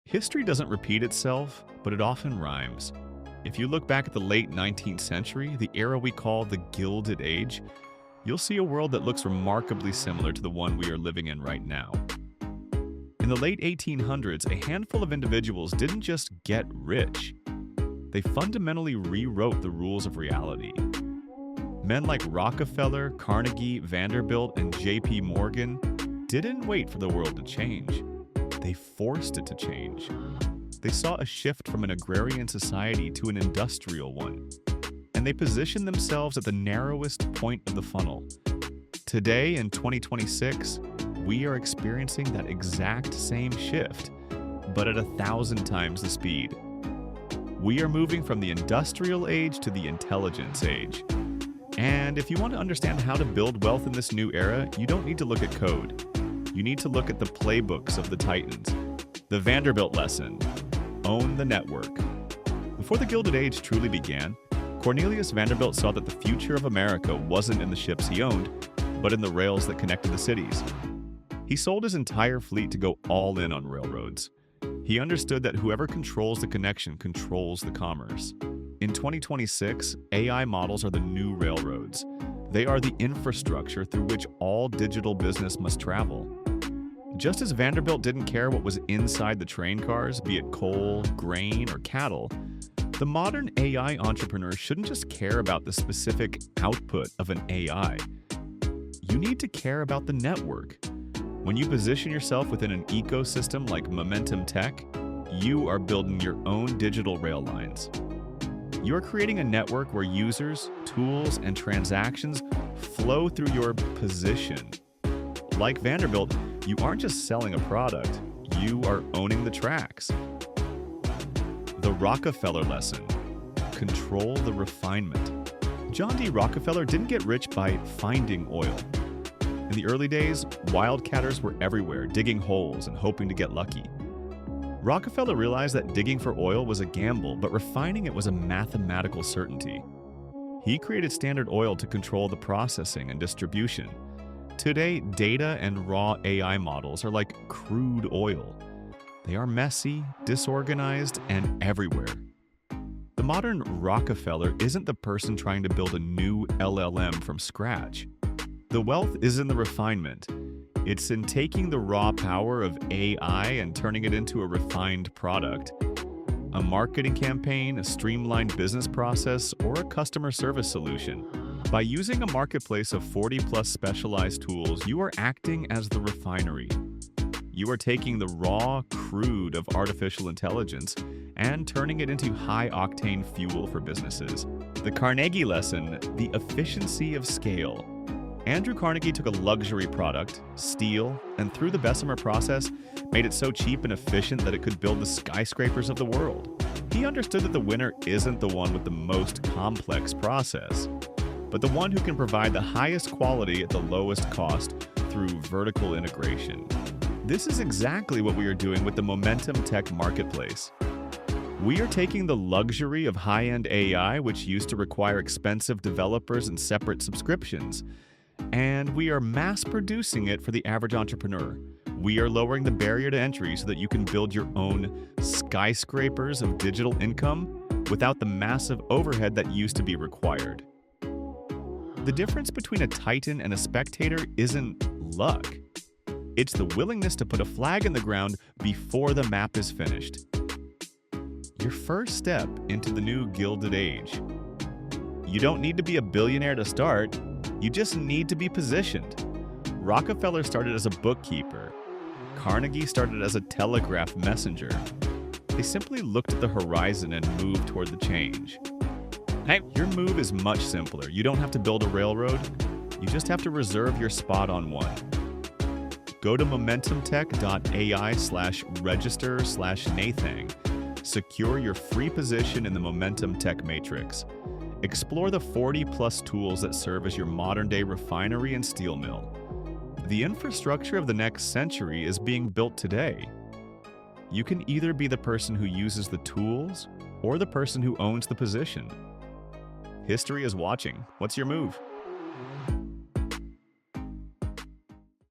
History doesn't repeat itself, but it often rhymes. If you look back at the late 19th century, the era we call the Gilded Age, you'll see a world that looks remarkably similar to the one we are living in right now. In the late 1800s, a handful of individuals didn't just get rich. They fundamentally rewrote the rules of reality. Men like Rockefeller, Carnegie, Vanderbilt, and J.P. Morgan didn't wait for the world to change. They forced it to change. They saw a shift from an agrarian society to an industrial one, and they positioned themselves at the narrowest point of the funnel. Today, in 2026, we are experiencing that exact same shift, but at 1,000 times the speed. We are moving from the industrial age to the intelligence age. And if you want to understand how to build wealth in this new era, you don't need to look at code. You need to look at the playbooks of the titans. The Vanderbilt lesson: own the network. Before the Gilded Age truly began, Cornelius Vanderbilt saw that the future of America wasn't in the ships he owned, but in the rails that connected the cities. He sold his entire fleet to go all in on railroads. He understood that whoever controls the connection controls the commerce. In 2026, AI models are the new railroads. They are the infrastructure through which all digital business must travel. Just as Vanderbilt didn't care what was inside the train cars, be it coal, grain, or cattle, the modern AI entrepreneur shouldn't just care about the specific output of an AI. You need to care about the network. When you position yourself within an ecosystem like Momentum Tech, you are building your own digital rail lines. You are creating a network where users, tools, and transactions flow through your position. Like Vanderbilt, you aren't just selling a product, you are owning the tracks. The Rockefeller lesson: control the refinement. John D. Rockefeller didn't get rich by finding oil. In the early days, wildcatters were everywhere, digging holes and hoping to get lucky. Rockefeller realized that digging for oil was a gamble, but refining it was a mathematical certainty. He created Standard Oil to control the processing and distribution. Today, data and raw AI models are like crude oil. They are messy, disorganized, and everywhere. The modern Rockefeller isn't the person trying to build a new LLM from scratch. The wealth is in the refinement. It's in taking the raw power of AI and turning it into a refined product. A marketing campaign, a streamlined business process, or a customer service solution. By using a marketplace of 40+ specialized tools, you are acting as the refinery. You are taking the raw crude of artificial intelligence and turning it into high-octane fuel for businesses. The Carnegie lesson: the efficiency of scale. Andrew Carnegie took a luxury product, steel, and through the Bessemer process, made it so cheap and efficient that it could build the skyscrapers of the world. He understood that the winner isn't the one with the most complex process, but the one who can provide the highest quality at the lowest cost through vertical integration. This is exactly what we are doing with the Momentum Tech Marketplace. We are taking the luxury of high-end AI, which used to require expensive developers and separate subscriptions, and we are mass-producing it for the average entrepreneur. We are lowering the barrier to entry so that you can build your own skyscrapers of digital income without the massive overhead that used to be required. The difference between a titan and a spectator isn't luck. It's the willingness to put a flag in the ground before the map is finished. Your first step into the new Gilded Age. You don't need to be a billionaire to start. You just need to be positioned. Rockefeller started as a bookkeeper. Carnegie started as a telegraph messenger. They simply looked at the horizon and moved toward the change. Hey, your move is much simpler. You don't have to build a railroad. You just have to reserve your spot on one. Go to momentumtech.ai/register/Nathang. Secure your free position in the Momentum Tech Matrix. Explore the 40+ tools that serve as your modern-day refinery and steel mill. The infrastructure of the next century is being built today. You can either be the person who uses the tools or the person who owns the position. History is watching. What's your move?